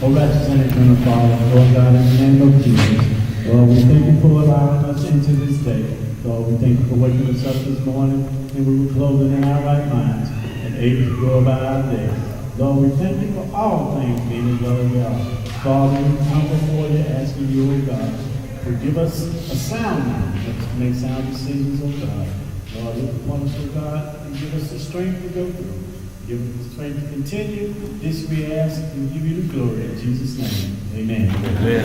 Oh, righteous and eternal Father, Lord God, in the name of Jesus, Lord, we thank you for allowing us into this day. Lord, we thank you for waking us up this morning, and we were clothing in our right minds and able to go about our day. Lord, we thank you for all things being as well as they are. Father, we come before you asking you, oh God, to give us a sound mind to make sound decisions, oh God. Lord, look upon us, oh God, and give us the strength to go through. Give us the strength to continue. This we ask and give you the glory in Jesus' name. Amen. Amen.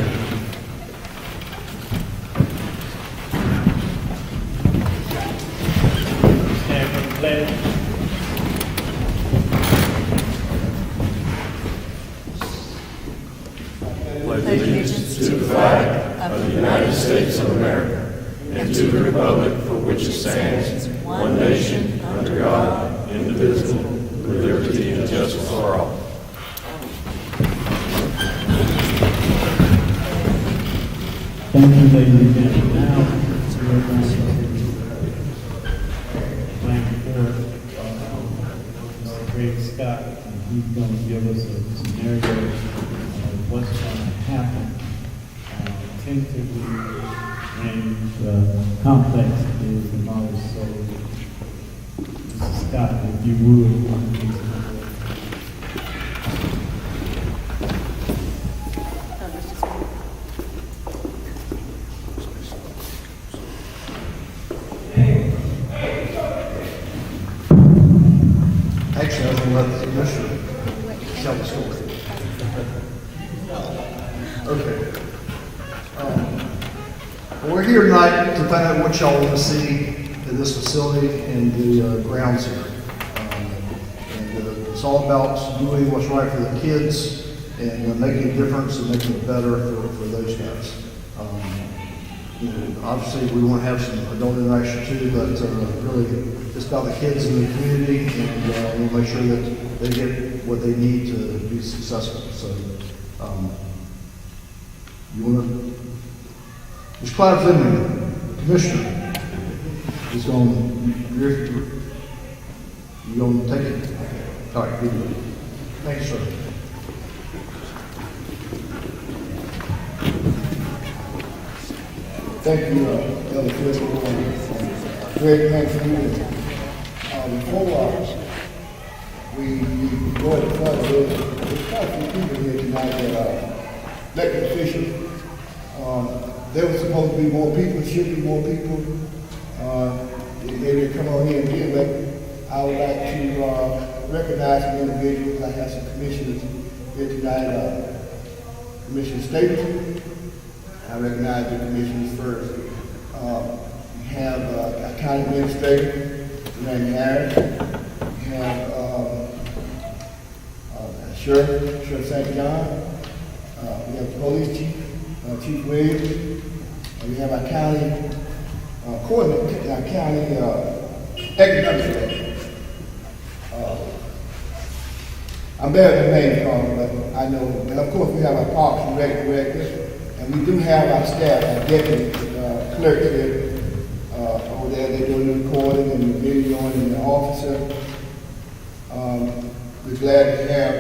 Stand for the pledge. Pledge allegiance to the flag of the United States of America and to the republic for which it stands, one nation, under God, indivisible, with liberty and justice for all. Thank you, ladies and gentlemen. Now, we're going to thank Mr. Greg Scott, and he's going to give us a scenario of what's going to happen tentatively when the complex is demolished. So, Mr. Scott, if you would, please. Actually, I was going to let the commissioner tell the story. Okay. We're here tonight to find out what y'all want to see in this facility and the grounds here. It's all about doing what's right for the kids and making a difference and making it better for those guys. Obviously, we want to have some adult interaction too, but really, it's about the kids in the community, and we'll make sure that they get what they need to be successful. So, you want to, Mr. Clyde Finley, Commissioner, is going, you're going to take it? Okay. All right, good. Thank you, sir. Thank you, Elder Philip, great man for you. Before we go ahead and fund there's quite a few people here tonight that are elected officials. There was supposed to be more people, should be more people. They didn't come on here and get elected. I would like to recognize some individuals. I have some commissioners here tonight. Commissioner Stapleton. I recognize the commissioners first. We have a county administrator, named Harris. We have Sheriff St. John. We have the police chief, Chief Williams. We have our county coordinator, our county economic director. I'm bad at the names, but I know. And of course, we have our parks and rec director. And we do have our staff, our deputy clerk here, over there. They're doing the recording and the videoing and the officer. We're glad to have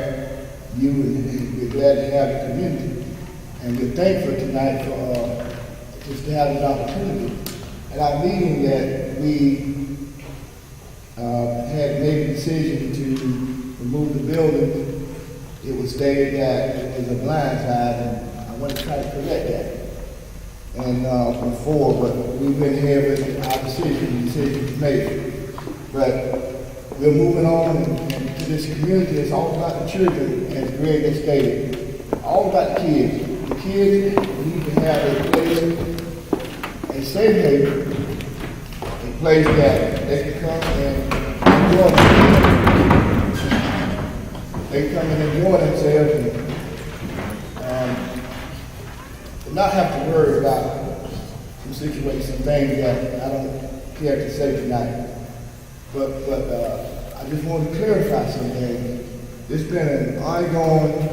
you, and we're glad to have the community. And we're thankful tonight for just to have this opportunity. At our meeting that we had made a decision to remove the building, it was stated that it was a blindside, and I want to try to correct that. And before, but we've been here with our decision made. But we're moving on and to this community. It's all about the children, as Greg has stated. All about the kids. The kids need to have a place, a safe haven, a place that they can come and enjoy themselves. They can come and enjoy themselves and not have to worry about some situations, some things that I don't care to say tonight. But I just want to clarify some things. It's been an ongoing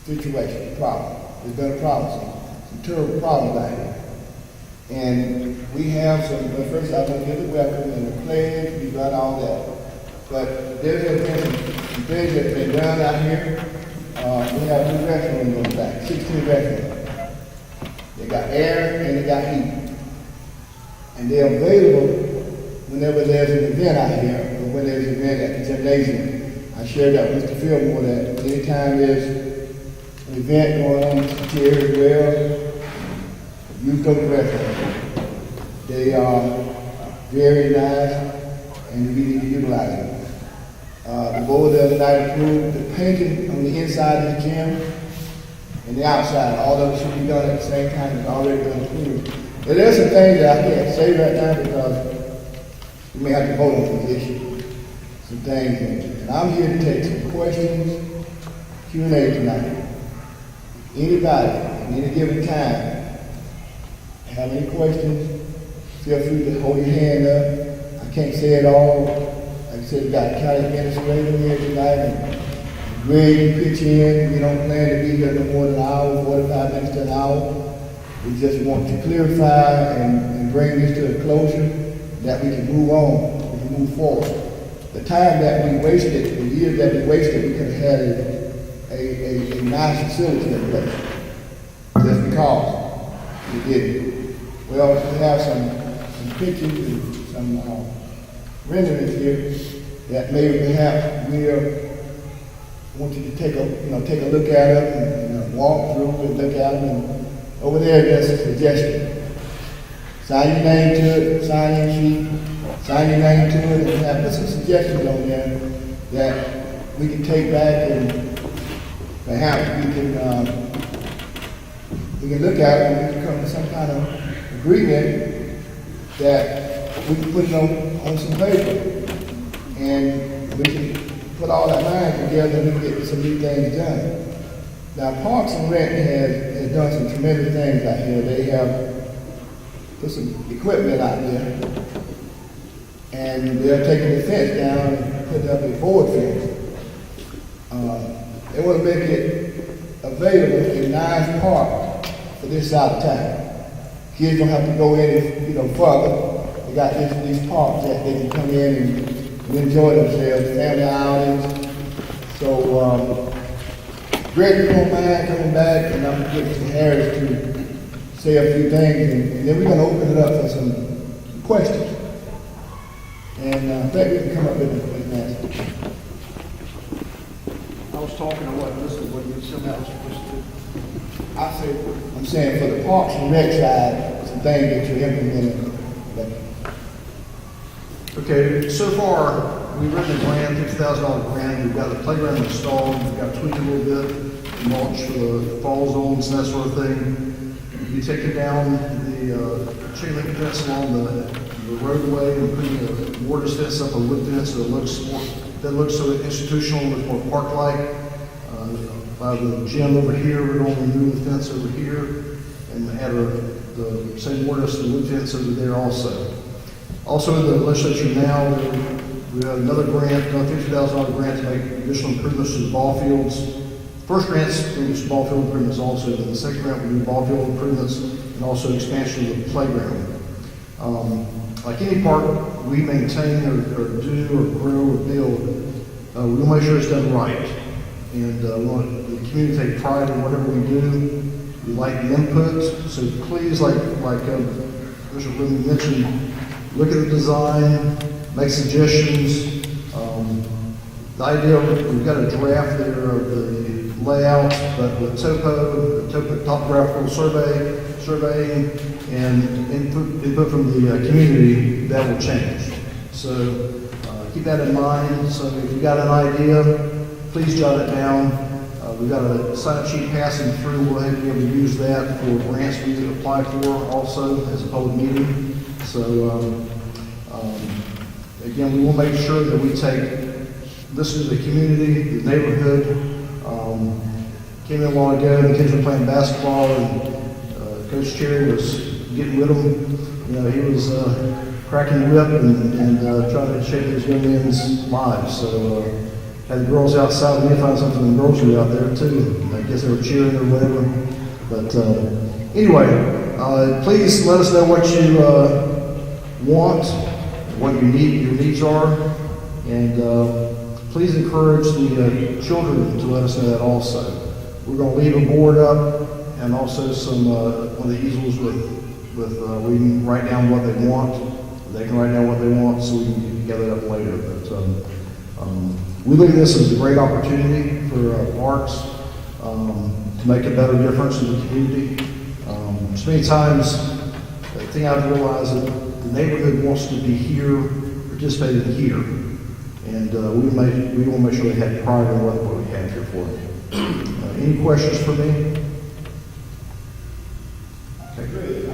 situation, problem. There's been a problem, some terrible problems out here. And we have some, but first I want to give the welcome and the pledge, we got all that. But there have been some things that have been done out here. We have new restrooms on the back, 16 restrooms. They got air and they got heat. And they're available whenever there's an event out here, or when there's an event at the gymnasium. I shared that with Mr. Fillmore that anytime there's an event going on, Mr. Terry as well, use those restrooms. They are very nice and we need to utilize them. The board the other night approved the painting on the inside of the gym and the outside. All of it should be done at the same time. It's already been approved. But there's some things that I can't say right now because we may have to vote on this issue. Some things. And I'm here to take some questions, Q&A tonight. Anybody, at any given time, have any questions, feel free to hold your hand up. I can't say it all. Like I said, we got a county administrator here tonight, and Greg can pitch in. We don't plan to be here no more than an hour, 45 minutes to an hour. We just want to clarify and bring this to a closure that we can move on, we can move forward. The time that we wasted, the years that we wasted, we could have had a nice facility in place. Just because we didn't. We also have some pictures and some renderings here that maybe perhaps we'll want you to take a look at them and walk through and look at them. And over there, there's a suggestion. Sign your name to it, sign your sheet, sign your name to it, and have some suggestions on there that we can take back and perhaps we can look at it and we can come to some kind of agreement that we can put it on some paper and we can put all our minds together and we can get some new things done. Now, Parks and Rec has done some tremendous things out here. They have put some equipment out there, and they're taking the fence down and putting up a board fence. They want to make it available in nice park for this side of town. Kids don't have to go any further. They got these parks that they can come in and enjoy themselves, family outings. So, Greg, if you don't mind coming back, and I'm going to get Mr. Harris to say a few things, and then we're going to open it up for some questions. And I think we can come up with an answer. I was talking to what you said that was supposed to do. I'm saying for the Parks and Rec side, some things that you're implementing. Okay, so far, we've written a grant, $50,000 grant. We've got the playground installed. We've got tweaked a little bit, mulch for the fall zones and that sort of thing. You take it down the chain link fence along the roadway and putting a mortise fence up, a wood fence that looks sort of institutional, looks more park-like. By the gym over here, we're going to remove the fence over here and add the same mortise, the wood fence over there also. Also in the legislature now, we have another grant, $50,000 grant to make additional improvements to the ball fields. First grant's for ball field improvements also, but the second grant will do ball field improvements and also expansion of the playground. Like any park we maintain or do or grow or build, we want to make sure it's done right. And we want the community to take pride in whatever we do. We like the input, so please, like Mr. Bloom mentioned, look at the design, make suggestions. The idea, we've got a draft there of the layout, but with topographical surveying, and input from the community, that will change. So keep that in mind. So if you've got an idea, please jot it down. We've got a sign-up sheet passing through. We'll be able to use that for grants we can apply for also as a public meeting. So again, we will make sure that we listen to the community, the neighborhood. Came in a while ago, the kids were playing basketball, and Coach Cherry was getting with them. He was cracking the whip and trying to shape his young men's lives. So had the girls outside. We need to find something in the grocery out there too. I guess they were cheering or whatever. But anyway, please let us know what you want, what your needs are, and please encourage the children to let us know that also. We're going to leave a board up and also some, one of the easels with we can write down what they want. They can write down what they want so we can gather it up later. But we look at this as a great opportunity for parks to make a better difference in the community. So many times, the thing I've realized is that the neighborhood wants to be here, participating here. And we want to make sure they have pride in what we have here for them. Any questions for me? Okay.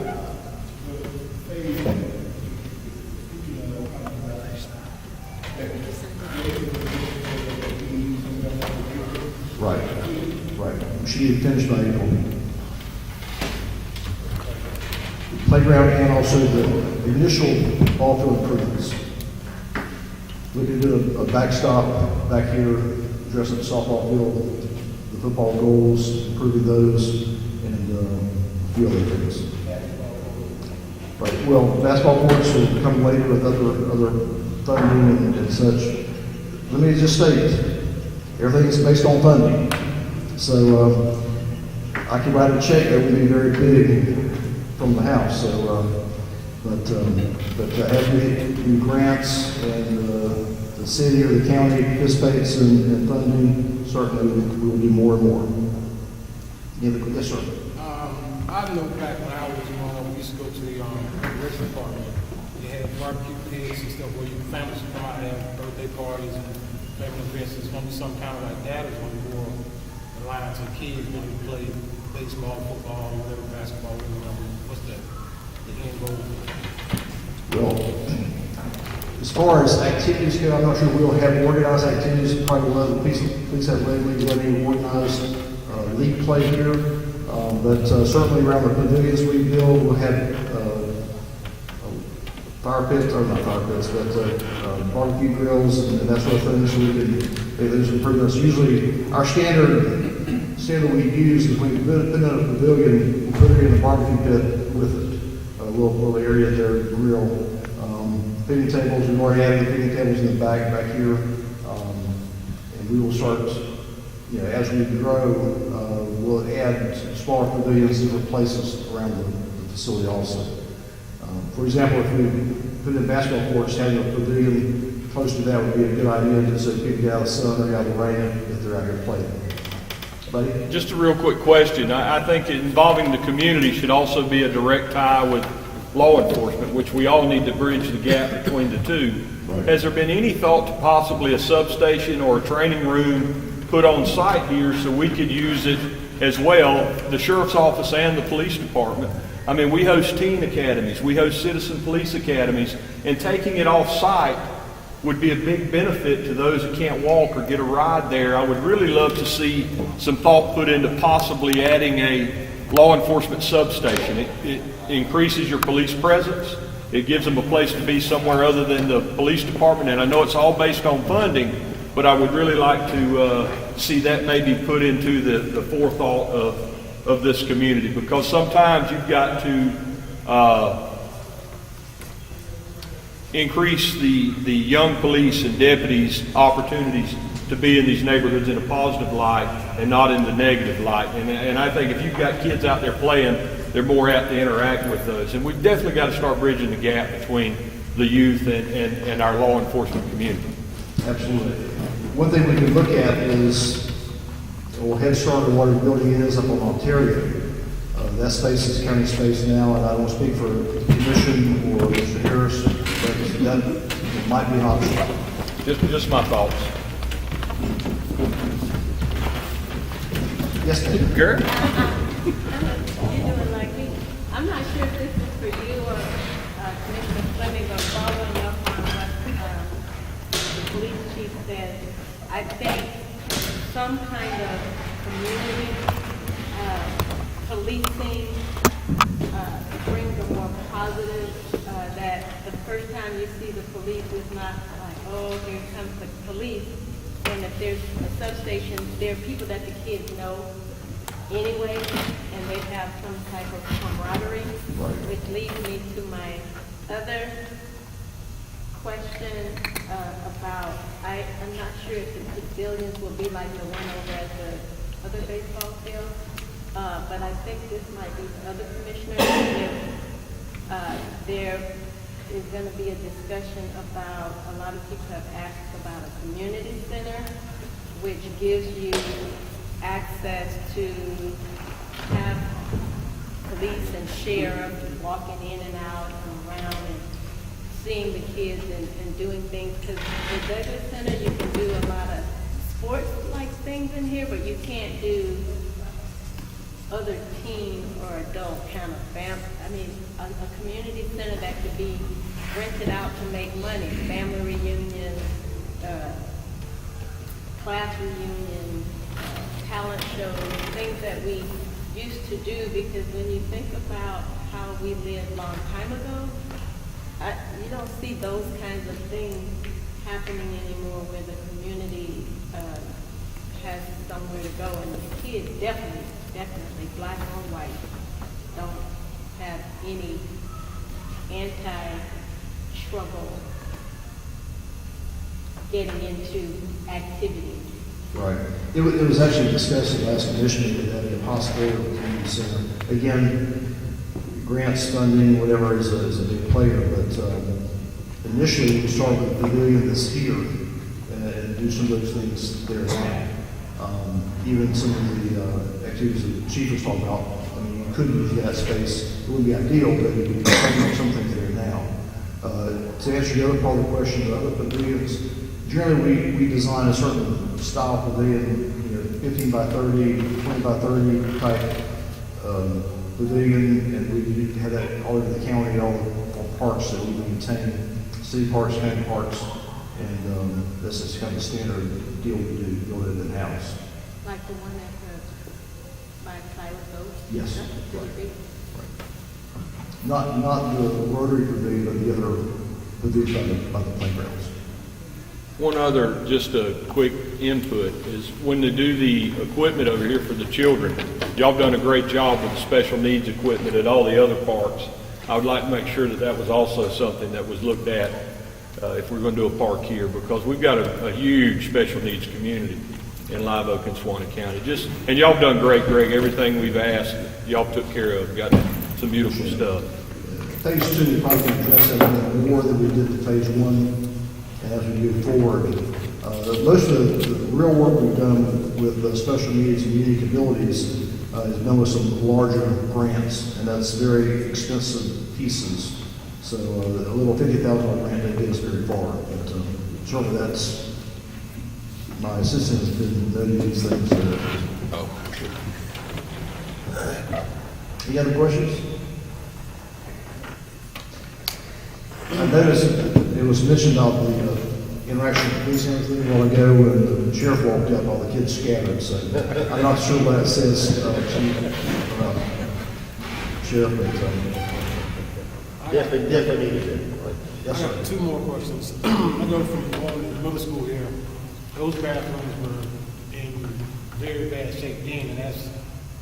Right. We should be finished by April. Playground and also the initial ball field improvements. Looking to do a backstop back here, addressing the softball field, the football goals, improving those, and a few other things. Right. Well, basketball courts will come later with other funding and such. Let me just state, everything is based on funding. So I can write a check that would be very big from the house. So, but as we do grants and the city or the county participates in funding, certainly we will do more and more. Yes, sir. I know back when I was young, we used to go to the restaurant department. They had barbecue pits and stuff where your families would come out and have birthday parties and family events. It's going to be some kind of like that is going to go in line to kids when they play baseball, football, whatever, basketball, whatever. What's the end goal? Well, as far as activities go, I'm not sure we'll have organized activities. Probably will the police have regularly organized league play here. But certainly around the pavilions we build, we'll have fire pits, or not fire pits, but barbecue grills and that sort of thing, so we can make those improvements. Usually, our standard we use is when we put it in a pavilion, we put it in a barbecue pit with it, a little area there to grill. Feeding tables, we've already added the feeding tables in the back here, and we will start, as we grow, we'll add smaller pavilions in different places around the facility also. For example, if we put in basketball courts, having a pavilion close to that would be a good idea, just so people get out of the sun or out of the rain if they're out here playing. Buddy? Just a real quick question. I think involving the community should also be a direct tie with law enforcement, which we all need to bridge the gap between the two. Right. Has there been any thought to possibly a substation or a training room put on site here so we could use it as well, the sheriff's office and the police department? I mean, we host teen academies, we host citizen police academies, and taking it off site would be a big benefit to those who can't walk or get a ride there. I would really love to see some thought put into possibly adding a law enforcement substation. It increases your police presence. It gives them a place to be somewhere other than the police department. And I know it's all based on funding, but I would really like to see that maybe put into the forethought of this community, because sometimes you've got to increase the young police and deputies' opportunities to be in these neighborhoods in a positive light and not in the negative light. And I think if you've got kids out there playing, they're more apt to interact with those. And we've definitely got to start bridging the gap between the youth and our law enforcement community. Absolutely. One thing we can look at is, Head Start and what our building is up on Ontario. That space is county space now, and I don't speak for the commission or Mr. Harris, but that might be an option. Just my thoughts. Yes, ma'am. Garrett? You're doing like me. I'm not sure if this is for you or Commissioner Fleming, but following up on what the police chief said, I think some kind of community policing brings a more positive, that the first time you see the police is not like, oh, here comes the police. And if there's a substation, there are people that the kids know anyway, and they have some type of camaraderie, which leads me to my other question about, I'm not sure if the pavilions will be like the one over at the other baseball fields. But I think this might be the other commissioners. There is going to be a discussion about, a lot of people have asked about a community center, which gives you access to have police and sheriff walking in and out and around and seeing the kids and doing things. Because the Douglas Center, you can do a lot of sports-like things in here, but you can't do other teen or adult kind of a community center that could be rented out to make money, family reunions, class reunions, talent shows, things that we used to do, because when you think about how we lived a long time ago, you don't see those kinds of things happening anymore where the community has somewhere to go, and the kids definitely, black or white, don't have any anti-struggle getting into activities. Right. It was actually discussed at the last commission meeting that a possibility of a community center. Again, grants, funding, whatever is a big player, but initially we started with the pavilion that's here and do some of those things there now. Even some of the activities that the chief was talking about, I mean, you could use that space. It wouldn't be ideal, but you could do some things there now. To answer the other part of the question, the other pavilions, generally we design a certain style pavilion, 15 by 30, 20 by 30 type pavilion, and we have that all over the county, all parks that we maintain, city parks, county parks, and this is kind of a standard deal we do, build it in-house. Like the one at the, by Silent Oak? Yes. That's pretty big. Not the Rotary Pavilion, but the other pavilion by the playgrounds. One other, just a quick input, is when they do the equipment over here for the children, y'all have done a great job with the special needs equipment at all the other parks. I would like to make sure that that was also something that was looked at if we're going to do a park here, because we've got a huge special needs community in Live Oak and Suwannee County. And y'all have done great, Greg. Everything we've asked, y'all took care of. Got some beautiful stuff. Phase 2, we probably can address that a little more than we did the Phase 1 as we move forward. Most of the real work we've done with special needs and unique abilities has been with some larger grants, and that's very expensive pieces. So a little $50,000 grant didn't get us very far, but certainly that's, my assistant has been noting these things. Any other questions? I noticed it was mentioned about the interaction with police and everything a while ago when the sheriff walked up, all the kids scattered, so I'm not sure what it says, Sheriff, but Definitely needed it. yes, I got sir. two more questions. I go from one to middle school here. Those bathrooms were in very bad shape then, and that's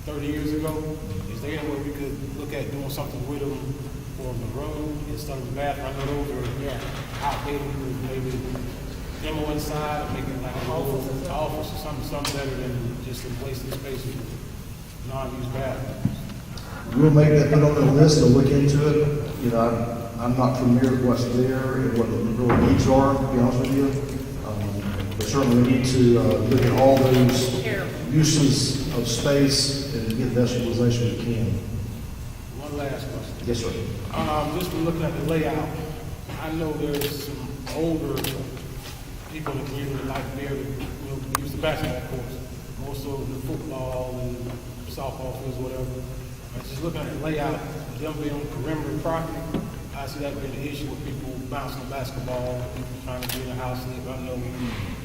30 years ago. Is there any way we could look at doing something with them for the room instead of the bathroom? I know those are outdated. We could maybe demo inside and make it like an office or something better than just a wasted space with non-used bathrooms. We'll make that put on the list and look into it. I'm not familiar with what's there and what the real needs are, to be honest with you. But certainly we need to look at all those uses of space and get the best utilization we can. One last question. Yes, sir. Just from looking at the layout, I know there's some older people in the community like there that use the basketball courts, more so the football and softball fields, whatever. But just looking at the layout, them being on perimeter property, I see that being an issue with people bouncing the basketball, people trying to get in the house. And I know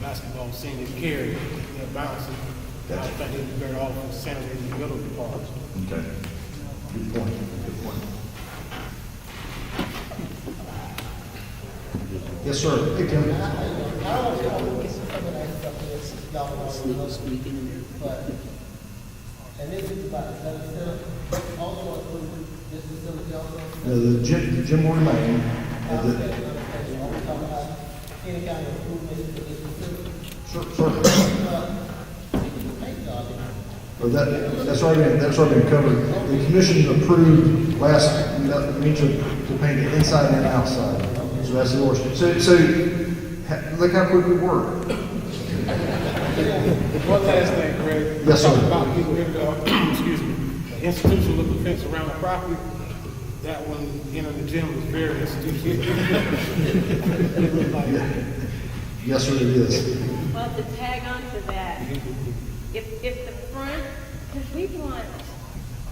basketball scene is carried, they're bouncing. I think they'd be better off with sanitating the middle of the parks. Okay. Good point. Good point. Yes, sir. Hey, Tim. And this is about also this facility also. The gym will remain. Any kind of improvements to this facility. Sure. Paint job, But that's already been covered. The commission approved last meeting to paint it inside and outside. So that's the order. Look how quick we work. One last thing, Greg. Yes, sir. About getting rid of, excuse me, institutional looking fence around the property. That one, in the gym was very institutional. Yes, sir, it is. Well, to tag on to that, if the front, because we want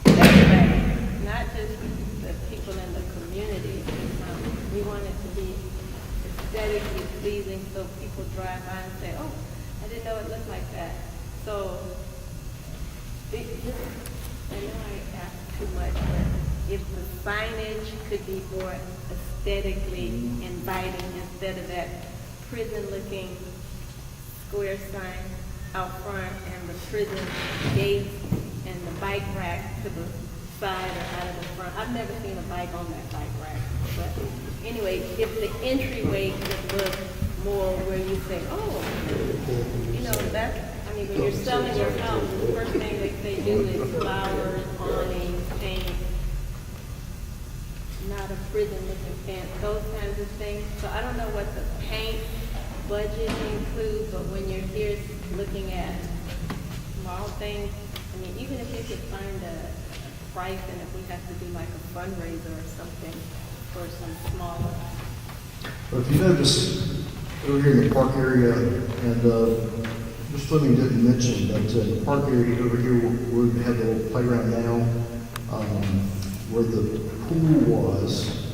everybody, not just the people in the community, we want it to be aesthetically pleasing so people drive by and say, oh, I didn't know it looked like that. So, I know I asked too much, but if the signage could be more aesthetically inviting instead of that prison-looking square sign out front and the prison gate and the bike rack to the side or out of the front. I've never seen a bike on that bike rack. But anyway, if the entryway could look more where you say, oh, you know, when you're selling your house, the first thing they do is flowers, awnings, paint, not a prison-looking fence, those kinds of things. So I don't know what the paint budget includes, but when you're here looking at small things, I mean, even if you could find a price and if we have to do like a fundraiser or something for some smaller. But if you notice over here in the park area, and Ms. Fleming didn't mention, but the park area over here where we have the little playground now, where the pool was,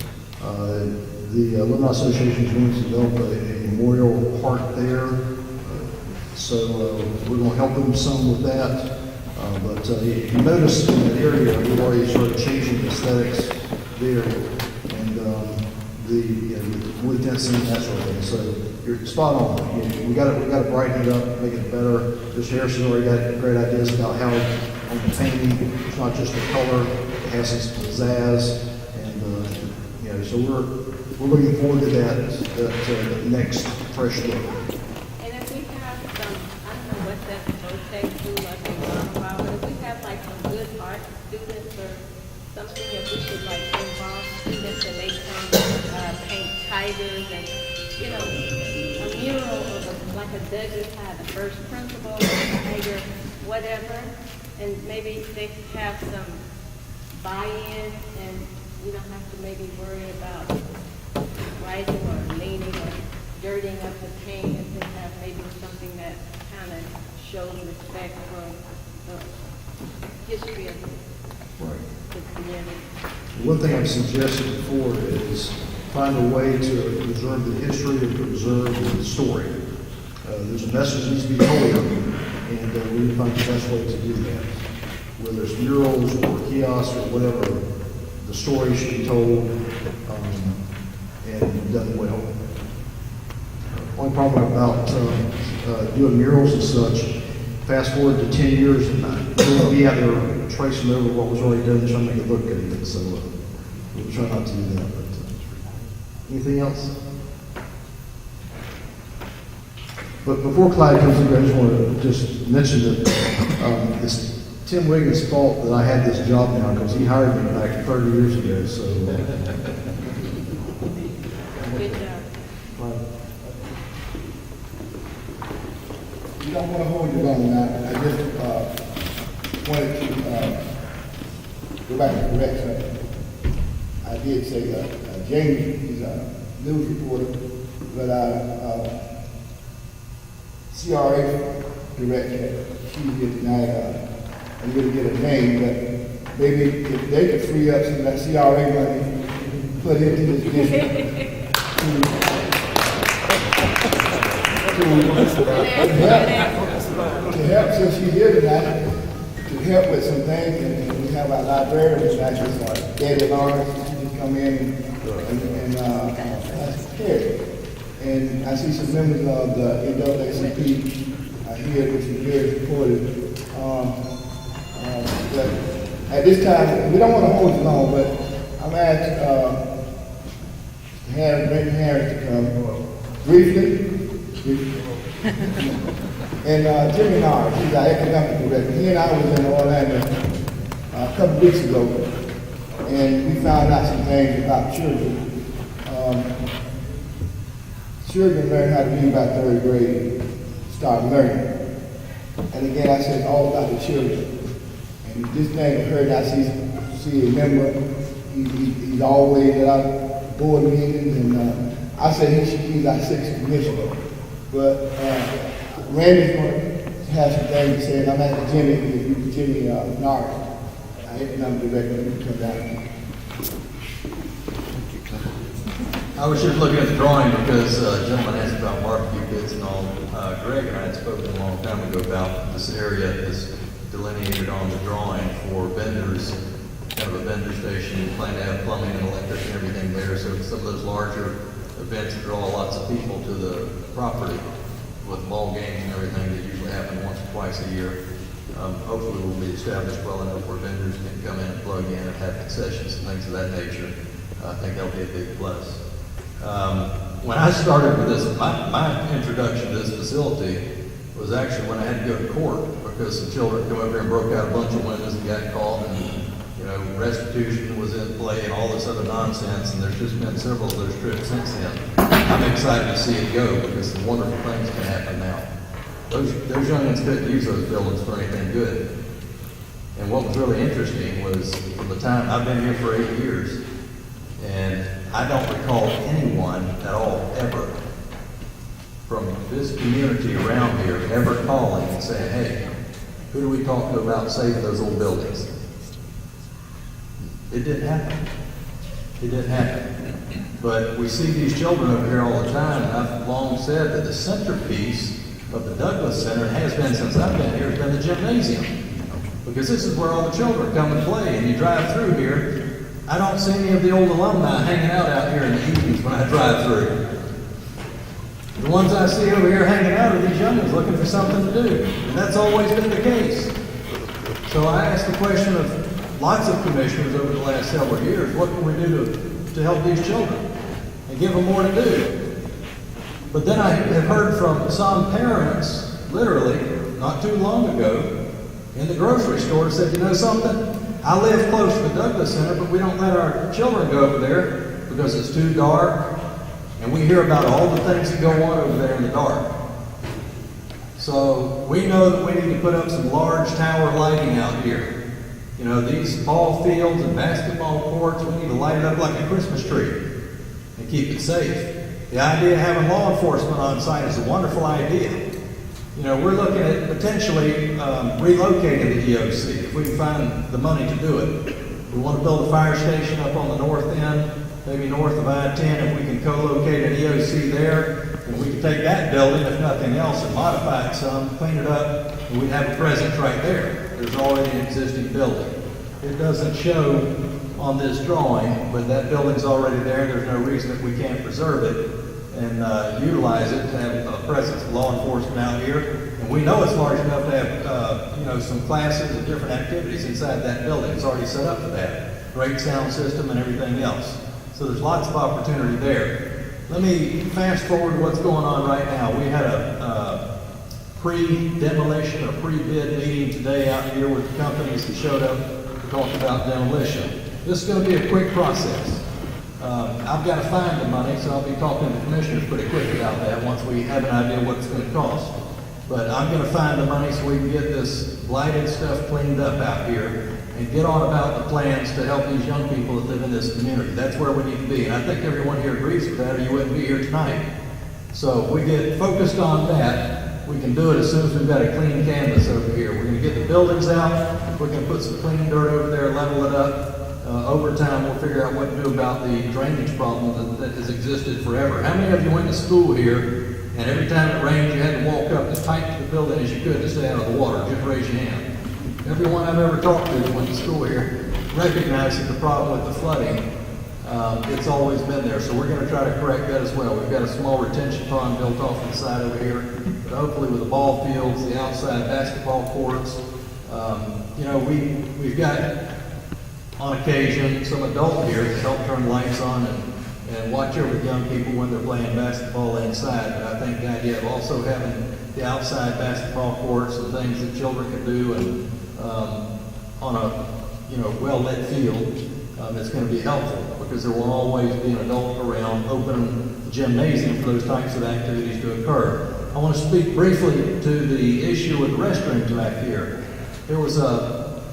the Alumni Association is going to develop a memorial park there. So we're going to help them some with that. But if you notice in that area, we've already started changing the aesthetics there. And the wood fencing, that sort of thing. So you're spot on. We got to brighten it up, make it better. Mr. Harrison already got great ideas about how on the painting, it's not just the color, it has some pizzazz. And so we're looking forward to that next fresh look. And if we have some, I don't know what that's supposed to take to, like we talked about, but if we have like some good art students or something, if we could like involve students and make them paint tigers and, you know, a mural of like a Douglas High, the first principal, a tiger, whatever, and maybe they could have some buy-in and you don't have to maybe worry about rising or leaning or dirtying up the paint and just have maybe something that kind of shows respect for the history of the community. One thing I've suggested before is find a way to preserve the history and preserve the story. There's a message that needs to be told, and we need to find the best way to do that. Whether it's murals or kiosks or whatever, the story should be told and done well. Only problem about doing murals and such, fast forward to 10 years and we'll be out there tracing over what was already done, trying to make it look good. So we'll try not to do that. But anything else? But before Clyde comes in, I just want to just mention that it's Tim Wiggins' fault that I had this job now because he hired me back 30 years ago. So Good job. You don't want to hold you long now. I just wanted to go back and correct something. I did say James is a news reporter, but CRA director, she did tonight. I'm going to get a name, but maybe if they could free up some of that CRA money, put it into this district to help, since she's here tonight, to help with some things, and we have our librarian tonight, just David Lawrence, she just come in and care. And I see some members of the NAACP here, which is very supportive. But at this time, we don't want to hold you long, but I'm asked Brandon Harris to come briefly. And Jimmy Nard, he's our economic director. He and I was in Orlando a couple weeks ago, and we found out some things about children. Children learn how to read by third grade, start learning. And again, I said all about the children. And this thing occurred, I see a member, he's always at our board meetings, and I said he's our sixth commissioner. But Randy's going to have some things to say, and I'm at the Jimmy Nard, our economic director, who come down here. I was just looking at the drawing because a gentleman asked about barbecue pits and all. Greg and I had spoken a long time ago about this area that's delineated on the drawing for vendors, kind of a vendor station. You plan to have plumbing and electric and everything there. So some of those larger events that draw lots of people to the property with ball games and everything that usually happen once or twice a year. Hopefully will be established well enough where vendors can come in and plug in and have concessions and things of that nature. I think that'll be a big plus. When I started with this, my introduction to this facility was actually when I had to go to court because some children come over here and broke out a bunch of windows and got caught, and restitution was in play and all this other nonsense, and there's just been several of those trips since then. I'm excited to see it go because some wonderful things can happen now. Those youngins couldn't use those buildings for anything good. And what was really interesting was from the time I've been here for 8 years, and I don't recall anyone at all ever from this community around here ever calling and saying, hey, who do we talk to about saving those old buildings? It didn't happen. It didn't happen. But we see these children over here all the time, and I've long said that the centerpiece of the Douglas Center, and has been since I've been here, has been the gymnasium. Because this is where all the children come and play, and you drive through here, I don't see any of the old alumni hanging out here in the evenings when I drive through. The ones I see over here hanging out are these youngins looking for something to do. And that's always been the case. So I asked the question of lots of commissioners over the last several years, what can we do to help these children and give them more to do? But then I have heard from some parents, literally, not too long ago, in the grocery store said, you know something? I live close to the Douglas Center, but we don't let our children go over there because it's too dark, and we hear about all the things that go on over there in the dark. So we know that we need to put up some large tower lighting out here. You know, these ball fields and basketball courts, we need to light it up like a Christmas tree and keep it safe. The idea of having law enforcement on site is a wonderful idea. You know, we're looking at potentially relocating the EOC if we can find the money to do it. We want to build a fire station up on the north end, maybe north of I-10. If we can co-locate an EOC there, and we can take that building, if nothing else, and modify it some, clean it up, and we'd have a presence right there. There's already an existing building. It doesn't show on this drawing, but that building's already there. There's no reason that we can't preserve it and utilize it to have a presence of law enforcement out here. And we know it's large enough to have, some classes and different activities inside that building. It's already set up for that. Great sound system and everything else. So there's lots of opportunity there. Let me fast forward what's going on right now. We had a pre-demolition or pre-bid meeting today out here with the companies that showed up to talk about demolition. This is going to be a quick process. I've got to find the money, so I'll be talking to the commissioners pretty quick about that once we have an idea what it's going to cost. But I'm going to find the money so we can get this blighted stuff cleaned up out here and get on about the plans to help these young people that live in this community. That's where we need to be. And I think everyone here agrees with that or you wouldn't be here tonight. So if we get focused on that, we can do it as soon as we've got a clean canvas over here. We're going to get the buildings out. We're going to put some clean dirt over there, level it up. Over time, we'll figure out what to do about the drainage problem that has existed forever. How many of you went to school here, and every time it rained, you had to walk up as tight to the building as you could to stay out of the water? Just raise your hand. Everyone I've ever talked to that went to school here recognizes the problem with the flooding. It's always been there, so we're going to try to correct that as well. We've got a small retention pond built off to the side over here, but hopefully with the ball fields, the outside basketball courts, we've got on occasion some adult here to help turn lights on and watch over young people when they're playing basketball inside. But I think the idea of also having the outside basketball courts and things that children can do, and on a well-lit field, it's going to be helpful because there will always be an adult around opening the gymnasium for those types of activities to occur. I want to speak briefly to the issue with the restrooms back here. There was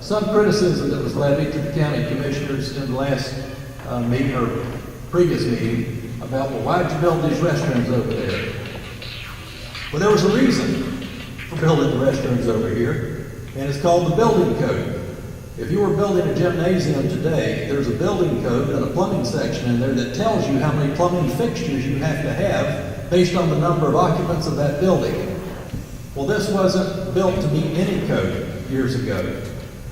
some criticism that was levied to the county commissioners in the last meeting or previous meeting about, well, why did you build these restrooms over there? Well, there was a reason for building the restrooms over here, and it's called the building code. If you were building a gymnasium today, there's a building code and a plumbing section in there that tells you how many plumbing fixtures you have to have based on the number of occupants of that building. Well, this wasn't built to meet any code years ago.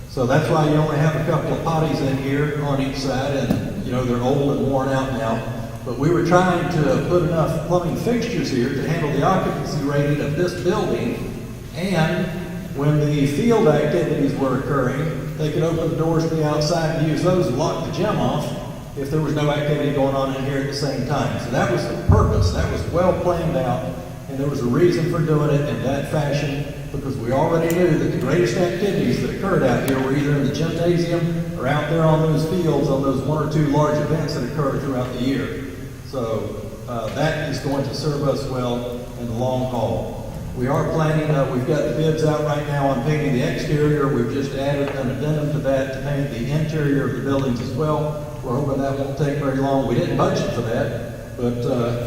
So that's why you only have a couple of potties in here on each side, and they're old and worn out now. But we were trying to put enough plumbing fixtures here to handle the occupancy rating of this building, and when the field activities were occurring, they could open the doors to the outside and use those and lock the gym off if there was no activity going on in here at the same time. So that was the purpose. That was well planned out, and there was a reason for doing it in that fashion, because we already knew that the greatest activities that occurred out here were either in the gymnasium or out there on those fields on those one or two large events that occurred throughout the year. So that is going to serve us well in the long haul. We are planning, we've got the bids out right now on painting the exterior. We've just added an addendum to that to paint the interior of the buildings as well. We're hoping that won't take very long. We didn't budget for that, but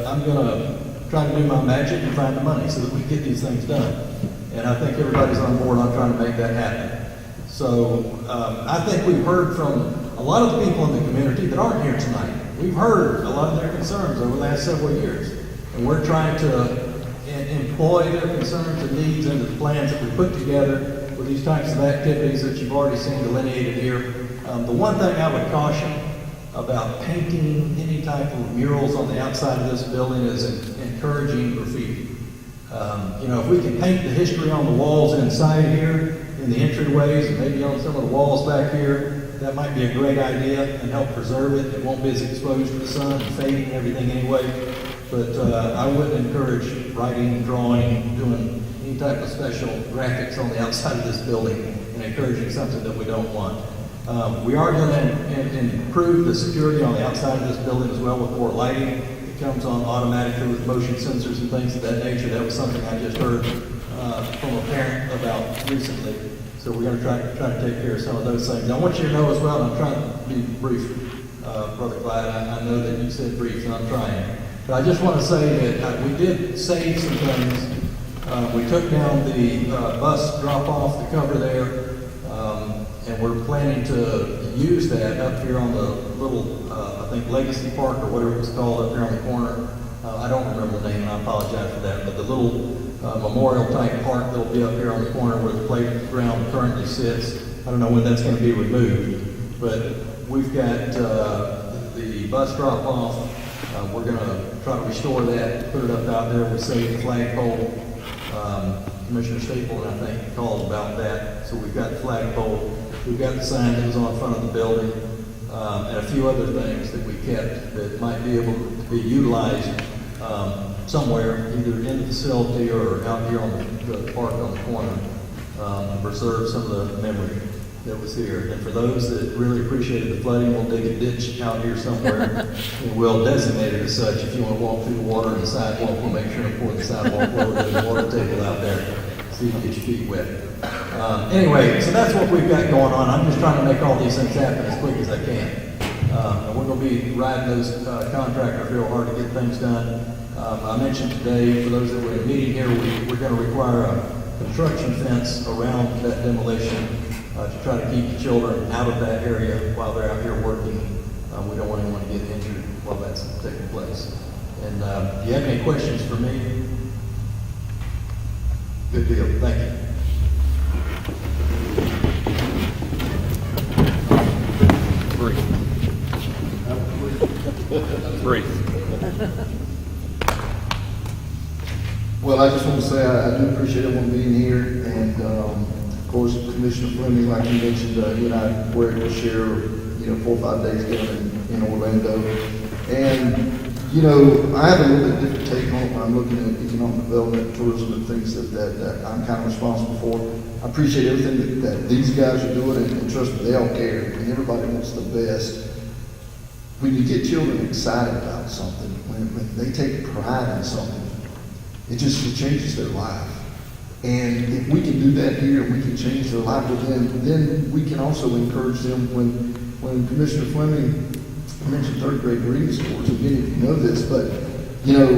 I'm going to try to do my magic and find the money so that we can get these things done. And I think everybody's on board on trying to make that happen. So I think we've heard from a lot of the people in the community that aren't here tonight. We've heard a lot of their concerns over the last several years, and we're trying to employ their concerns and needs into the plans that we put together with these types of activities that you've already seen delineated here. The one thing I would caution about painting any type of murals on the outside of this building is encouraging graffiti. If we can paint the history on the walls inside here, in the entryways, and maybe on some of the walls back here, that might be a great idea and help preserve it. It won't be as exposed to the sun and fading and everything anyway. But I wouldn't encourage writing, drawing, doing any type of special graphics on the outside of this building and encouraging something that we don't want. We are going to improve the security on the outside of this building as well with more lighting. It comes on automatically with motion sensors and things of that nature. That was something I just heard from a parent about recently. So we're going to try to take care of some of those things. I want you to know as well, and I'm trying to be brief, Brother Clyde. I know that you said brief, and I'm trying. But I just want to say that we did save some things. We took down the bus drop-off, the cover there, and we're planning to use that up here on the little, I think, Legacy Park or whatever it's called up here on the corner. I don't remember the name, and I apologize for that, but the little memorial-type park that'll be up here on the corner where the playground currently sits. I don't know when that's going to be removed, but we've got the bus drop-off. We're going to try to restore that, put it up out there. We saved the flagpole. Commissioner Stapleton, I think, called about that. So we've got the flagpole. We've got the sign that was on front of the building, and a few other things that we kept that might be able to be utilized somewhere, either in the facility or out here on the park on the corner, to preserve some of the memory that was here. And for those that really appreciated the flooding, we'll dig a ditch out here somewhere and we'll designate it as such. If you want to walk through the water and the sidewalk, we'll make sure and pour the sidewalk over the water table out there so you can get your feet wet. Anyway, so that's what we've got going on. I'm just trying to make all these things happen as quick as I can. And we're going to be riding those contractors real hard to get things done. I mentioned today, for those that were in the meeting here, we're going to require a construction fence around that demolition to try to keep the children out of that area while they're out here working. We don't want anyone to get injured while that's taking place. And do you have any questions for me? Good deal. Thank you. Brief. Well, I just want to say I do appreciate everyone being here, and of course, Commissioner Fleming, like you mentioned, you and I were able to share, 4 or 5 days together in Orlando, and You know, I have a little bit different take on it when I'm looking at economic development, tourism, and things that I'm kind of responsible for. I appreciate everything that these guys are doing, and trust me, they all care, and everybody wants the best. When you get children excited about something, when they take pride in something, it changes their life. And if we can do that here, and we can change their life with them, then we can also encourage them. When Commissioner Fleming mentioned third grade reading scores, and many of you know this, but you know,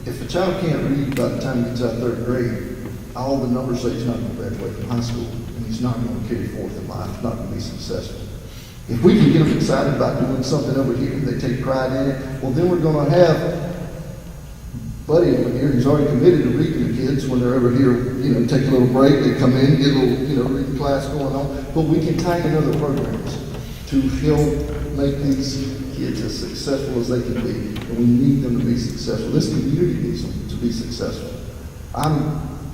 if a child can't read by the time he gets out of third grade, all the numbers say he's not going to graduate from high school, and he's not going to carry forth in life, not going to be successful. If we can get them excited about doing something over here, and they take pride in it, well, then we're going to have Buddy over here who's already committed to reading the kids when they're over here, you know, take a little break, they come in, get a little, you know, reading class going on. But we can tie in other programs to help make these kids as successful as they can be. And we need them to be successful. This community needs them to be successful.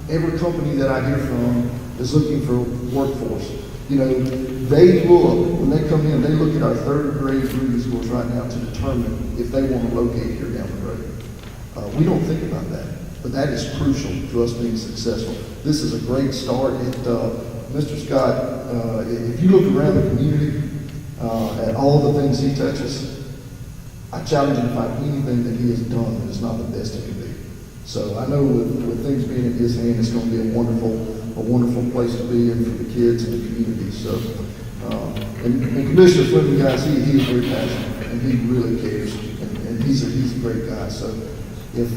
Every company that I hear from is looking for workforce. You know, they look, when they come in, they look at our third grade reading scores right now to determine if they want to locate here down the road. We don't think about that, but that is crucial to us being successful. This is a great start. Mr. Scott, if you look around the community at all the things he touches, I challenge him to find anything that he has done that is not the best it can be. So I know with things being in his hand, it's going to be a wonderful place to be in for the kids and the community. So, and Commissioner Fleming, guys, he is very passionate and he really cares, and he's a great guy. So. If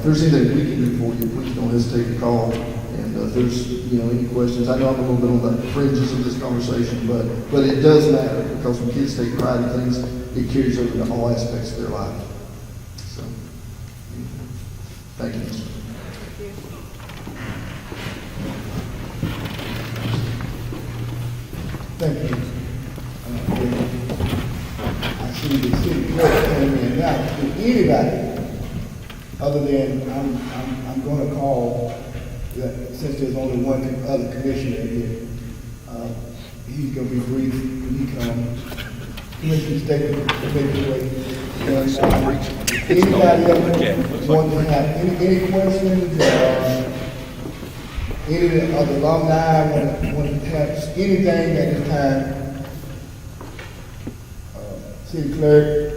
there's anything we can do for you, please don't hesitate to call. And if there's any questions, I know I'm a little bit on the fringes of this conversation, but it does matter because when kids take pride in things, it carries over to all aspects of their life. So, thank you. Thank you. I see the city clerk came in now. If anybody other than I'm going to call, since there's only one other commissioner here, he's going to be brief when he comes. Commissioner Statement, take it away. Anybody else want to have any questions? Any of the alumni want to have anything at this time? City clerk.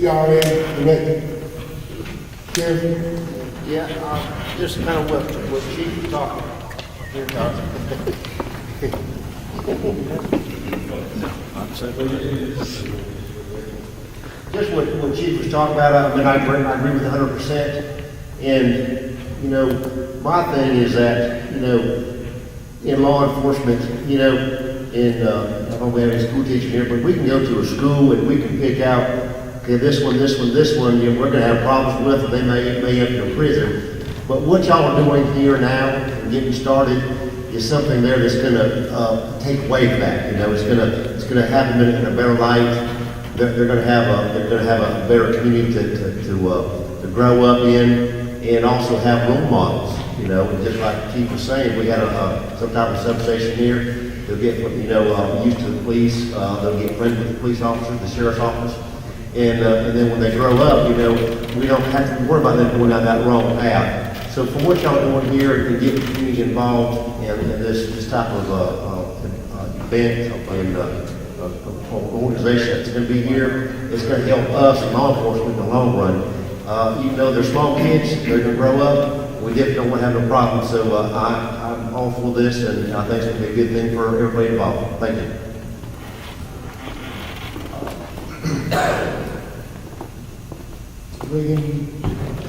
CRA Director, Sheriff. Yeah, just kind of what Chief was talking about. Here, just what Chief was talking about, I agree with 100%. And, my thing is that, in law enforcement, I don't have any school teaching here, but we can go to a school and we can pick out, okay, this one, we're going to have problems with, and they may end up in prison. But what y'all are doing here now and getting started is something there that's going to take away from that. It's going to have them in a better light. They're going to have a better community to grow up in, and also have role models. Just like the Chief was saying, we had some type of substation here. They'll get used to the police. They'll get friends with the police officers, the sheriff's office. And then when they grow up, we don't have to worry about them going down that wrong path. So for what y'all are doing here and get the community involved in this type of event and organization that's going to be here, it's going to help us and law enforcement in the long run. Even though they're small kids, they're going to grow up. We definitely don't want to have no problem. So I'm all for this, and I think it's going to be a good thing for everybody involved. Thank you. Bringing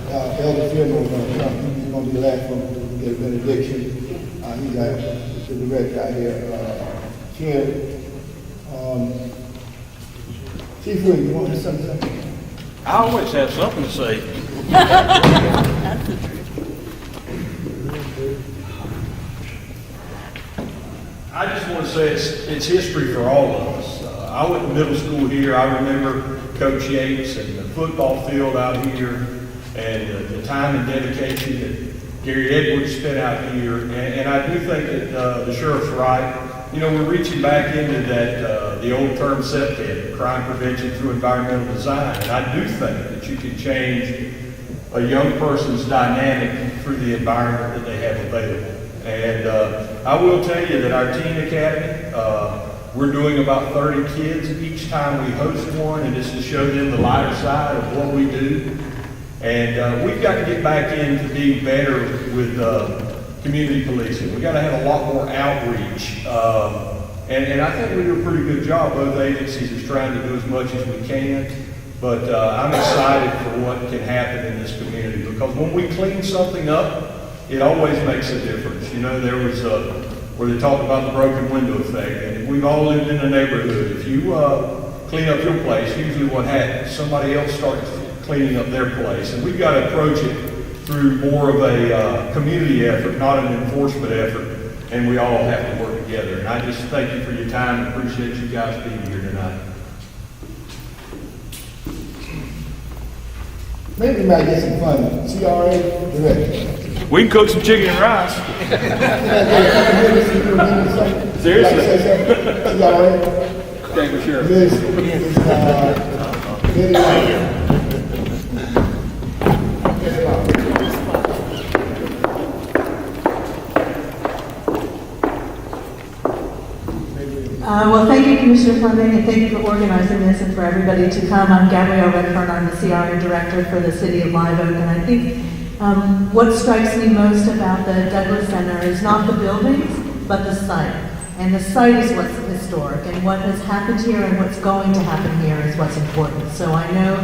Elder Fillmore going to come. He's going to be the last one to get a benediction. He's the director out here. Chief Williams, you want to say something? I always have something to say. I just want to say it's history for all of us. I went to middle school here. I remember Coach Yates and the football field out here, and the time and dedication that Gary Edwards spent out here. And I do think that the sheriff's right. we're reaching back into that, the old term CEPTED, crime prevention through environmental design. And I do think that you can change a young person's dynamic through the environment that they have available. And I will tell you that our teen academy, we're doing about 30 kids each time we host one, and it's to show them the lighter side of what we do. And we've got to get back into being better with community policing. We've got to have a lot more outreach. And I think we do a pretty good job. Both agencies is trying to do as much as we can. But I'm excited for what can happen in this community, because when we clean something up, it always makes a difference. There was where they talked about the broken window effect, and we've all lived in a neighborhood. If you clean up your place, usually what happens, somebody else starts cleaning up their place, and we've got to approach it through more of a community effort, not an enforcement effort, and we all have to work together. And I just thank you for your time and appreciate you guys being here tonight. Maybe we might get some fun. CRA director. We can cook some chicken and rice. Seriously? CRA. Thank you, sure. This is very Well, thank you, Commissioner Fleming, and thank you for organizing this and for everybody to come. I'm Gabrielle Redfern. I'm the CRA Director for the City of Live Oak, and I think what strikes me most about the Douglas Center is not the buildings, but the site. And the site is what's historic, and what has happened here and what's going to happen here is what's important. So I know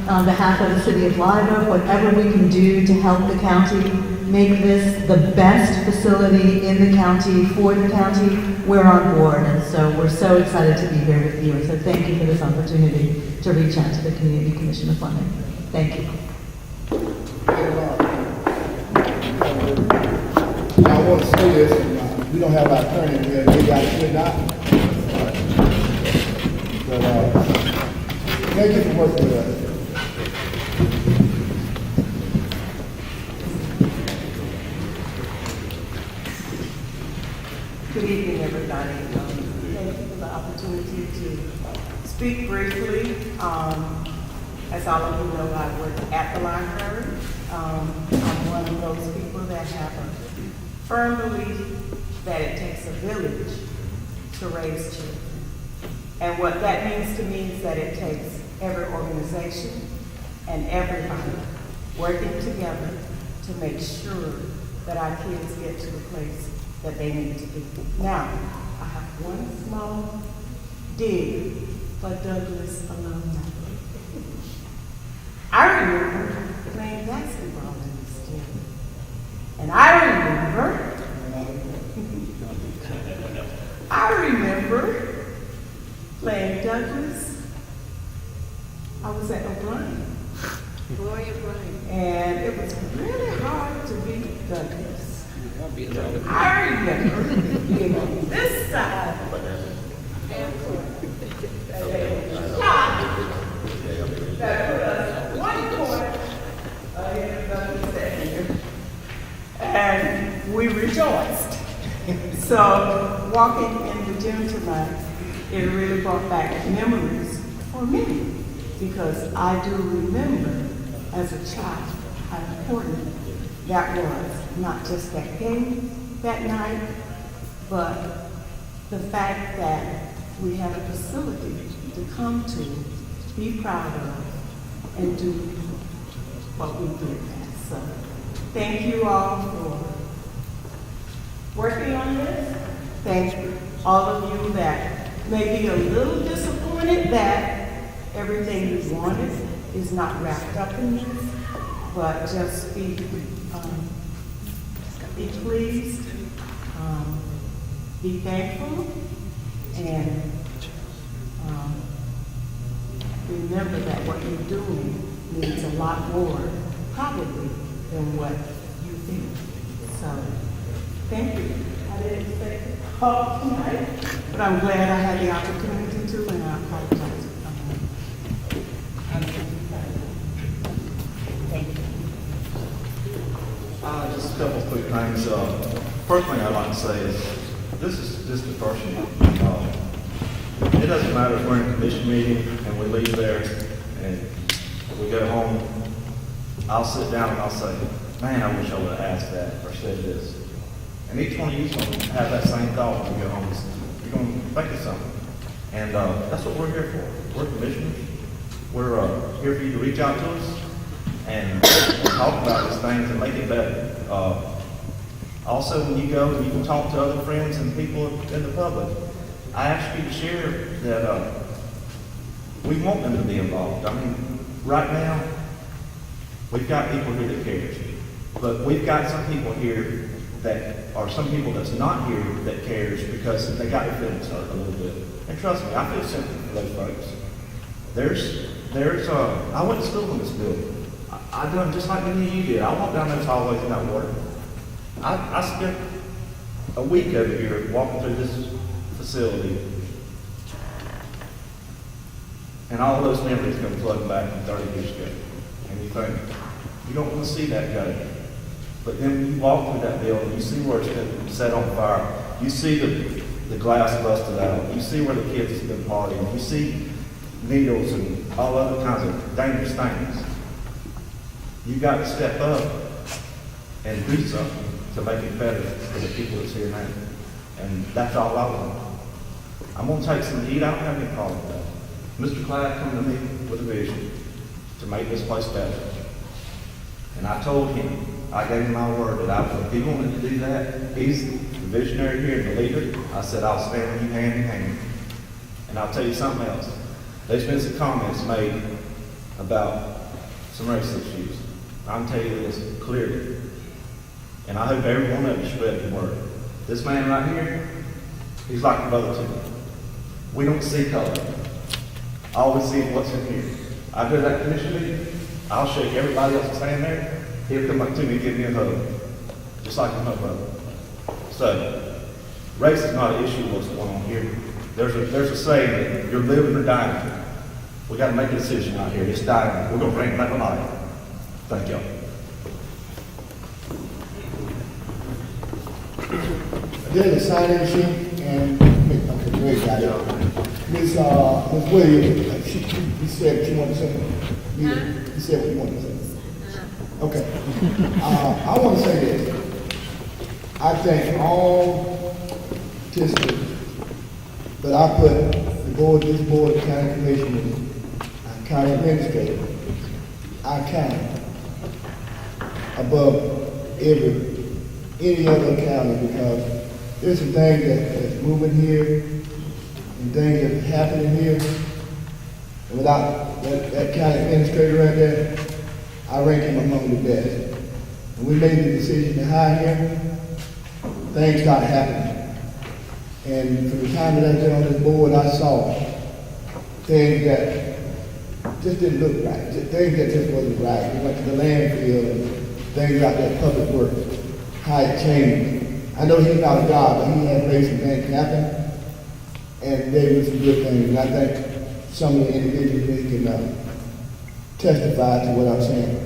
on behalf of the City of Live Oak, whatever we can do to help the county make this the best facility in the county, for the county, we're on board. And so we're so excited to be here with you. And so thank you for this opportunity to reach out to the Community Commissioner Fleming. Thank you. I want to say this, and, we don't have our attorney here, maybe I should not. But thank you for working with us. Good evening, everybody. Thank you for the opportunity to speak briefly. As all of you know, I work at the library. I'm one of those people that have a firm belief that it takes a village to raise children. And what that means to me is that it takes every organization and everybody working together to make sure that our kids get to the place that they need to be. Now, I have one small dig for Douglas alumni. I remember playing basketball in this gym. And I remember playing Douglas. I was at O'Brien. Gloria Bryan. And it was really hard to beat Douglas. I remember being on this side and shot that put us 1 point ahead of Douglas that year. And we rejoiced. So walking in the gym tonight, it really brought back memories for me, because I do remember as a child how important that was. Not just that game that night, but the fact that we had a facility to come to, be proud of, and do what we did. So thank you all for working on this. Thank all of you that may be a little disappointed that everything you wanted is not wrapped up in this, but just be pleased, be thankful, and remember that what you're doing means a lot more, probably, than what you think. So, thank you. I didn't expect it all tonight, but I'm glad I had the opportunity to, and I apologize for coming. Thank you. Just a couple of quick things. First thing I'd like to say is this is just the first meeting. It doesn't matter if we're in a commission meeting and we leave there and we go home, I'll sit down and I'll say, man, I wish I would have asked that or said this. And each one of you is going to have that same thought when you go home. You're going to think of something. And that's what we're here for. We're commissioners. We're here for you to reach out to us and talk about these things and make it better. Also, when you go and you can talk to other friends and people in the public, I ask you to share that we want them to be involved. I mean, right now, we've got people here that cares. But we've got some people here that are some people that's not here that cares because they got their feelings hurt a little bit. And trust me, I feel sympathy for those folks. I went to school in this building. I done just like many of you did. I walked down those hallways in that water. I spent a week over here walking through this facility. And all of those memories come flooding back from 30 years ago. And you think, you don't want to see that go. But then when you walk through that building, you see where it's been set on fire. You see the glass busted out. You see where the kids have been partying. You see needles and all other kinds of dangerous things. You've got to step up and do something to make it better for the people that's here now. And that's all I want. I'm going to take some heat. I don't have any problem with that. Mr. Clyde come to me with a vision to make this place better. And I told him, I gave him my word that if he wanted to do that, he's the visionary here and the leader. I said, I'll stand with you hand in hand. And I'll tell you something else. There's been some comments made about some race issues. I'll tell you this clearly. And I hope every one of you spread the word. This man right here, he's like a brother to me. We don't see color. All we see is what's in here. I go to that commission meeting, I'll shake everybody else that's standing there. He'll come up to me and give me a hug. Just like my brother. So, race is not an issue what's going on here. There's a saying that you're living or dying. We got to make a decision out here. It's dying. We're going to bring it back to life. Thank y'all. There's a sign-in sheet, and okay, great guy. Miss Williams, you said you wanted to say something. You said what you wanted to say. Okay. I want to say this. I thank all participants, but I put this board, county commissioners, and county administrator, I count above any other county because there's some things that's moving here and things that's happening here. And without that county administrator right there, I rank him among the best. When we made the decision to hire him, things started happening. And from the time that I've been on this board, I saw things that just didn't look right. Things that just wasn't right. We went to the landfill and things out there, public works, how it changed. I know he's not a God, but he had made some things happen, and they were some good things. And I think some of the individuals here can testify to what I'm saying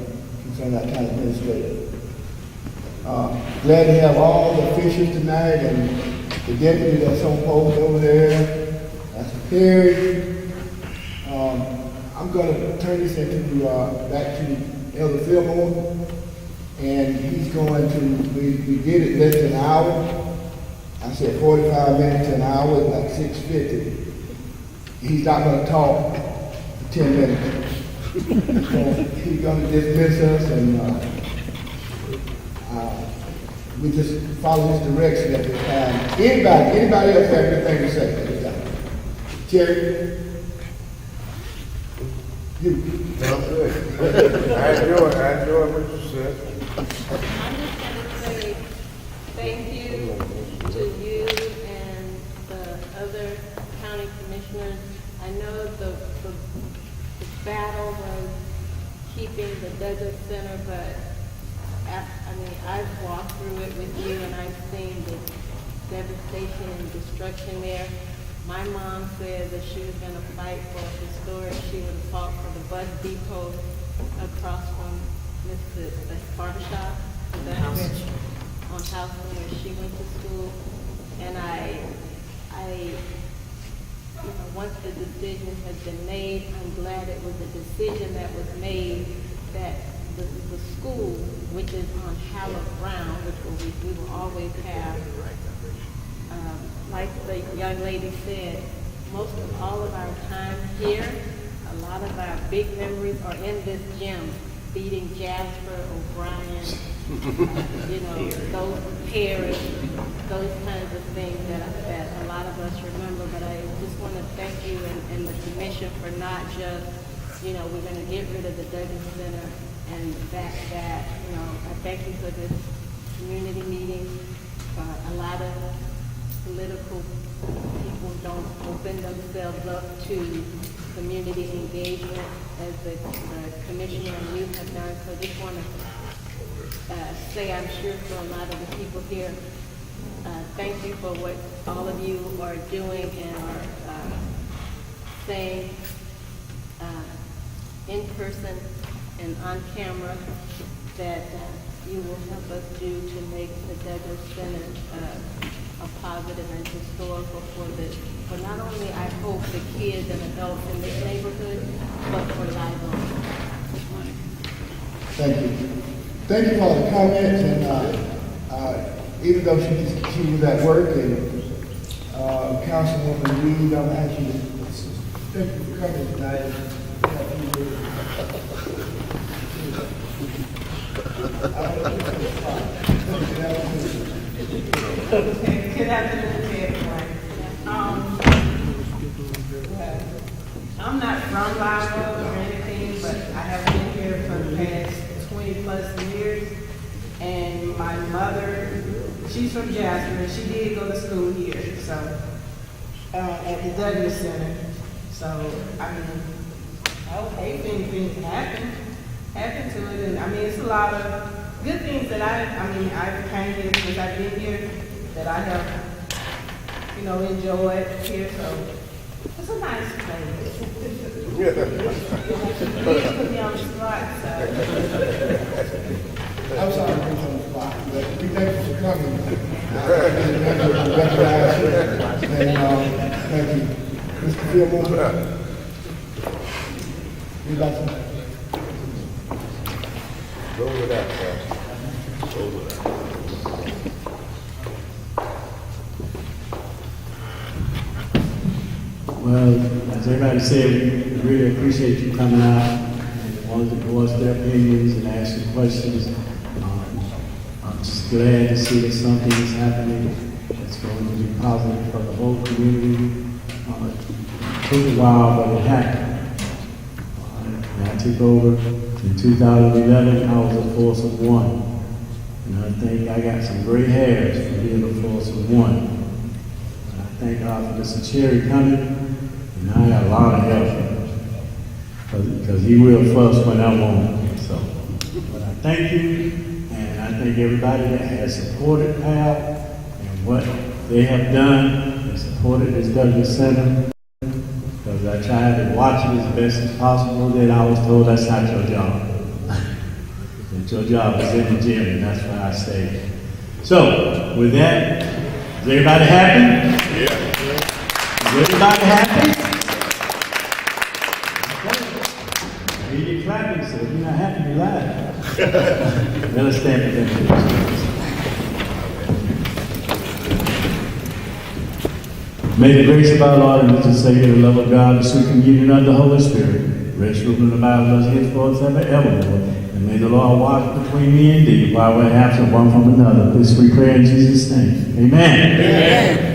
concerning that kind of administrator. Glad to have all the officials tonight and the deputy that's on post over there. That's Perry. I'm going to turn this into back to Elder Fillmore, and he's going to. We did it less than an hour. I said 45 minutes to an hour, it's like 6:50. He's not going to talk for 10 minutes. So he's going to dismiss us, and we just follow his direction at this time. Anybody else have anything to say at this time? Terry? You. I enjoy what you said. I'm just going to say thank you to you and the other county commissioners. I know the battle was keeping the Douglas Center, but I've walked through it with you and I've seen the devastation and destruction there. My mom said that she was going to fight for historic. She would have fought for the bus depot across from the barber shop on Houston where she went to school. And I decision has been made. I'm glad it was a decision that was made that the school, which is on hallowed ground, which we will always have, like the young lady said, most of all of our time here, a lot of our big memories are in this gym, beating Jasper, O'Brien, those Paris, those kinds of things that a lot of us remember. But I just want to thank you and the commission for not just, we're going to get rid of the Douglas Center and that, I thank you for this community meeting. A lot of political people don't open themselves up to community engagement as the Commissioner and you have done. So just want to say, I'm sure for a lot of the people here, thank you for what all of you are doing and are saying in person and on camera that you will help us do to make the Douglas Center a positive and historical for not only, I hope, the kids and adults in this neighborhood, but for Live Oak. Thank you. Thank you for all the comments, and even though she was at work, and Councilwoman Reed, I'm actually, thank you for coming tonight. Good afternoon to everyone. I'm not from Live Oak or anything, but I have been here for the past 20 plus years. And my mother, she's from Jasper, and she did go to school here, so at the Douglas Center. So I mean, okay, things happen to it, and I mean it's a lot of good things that I've came here since I've been here that I have, enjoyed here. So it's a nice place. Please put me on the spot. So. I'm sorry to put you on the spot, but we thank you for coming. Thank you. Mr. Fillmore. You got some? Go with that, sir. Go with that. Well, as everybody said, we really appreciate you coming out and wanted to voice their opinions and ask you questions. I'm just glad to see that something is happening that's going to be positive for the whole community. It took a while, but it happened. When I took over in 2011, I was a force of one. And I think I got some gray hairs for being a force of one. And I thank God for Mr. Cherry coming, and I got a lot of help. Because he will fuss when I want. So, but I thank you, and I thank everybody that has supported PAL and what they have done and supported this Douglas Center. Because I tried to watch it as best as possible, then I was told that's not your job. That your job is in the gym, and that's why I stayed. So, with that, is everybody happy? Yeah. Is everybody happy? Okay. You're clapping, so if you're not happy, you're lying. Let us stand for them. May the grace of our Lord and Master Savior, the love of God, the sweet communion of the Holy Spirit, rest, rule, and abide with us henceforth and forevermore. And may the Lord watch between me and thee while we're absent one from another. This we pray in Jesus' name. Amen. Amen.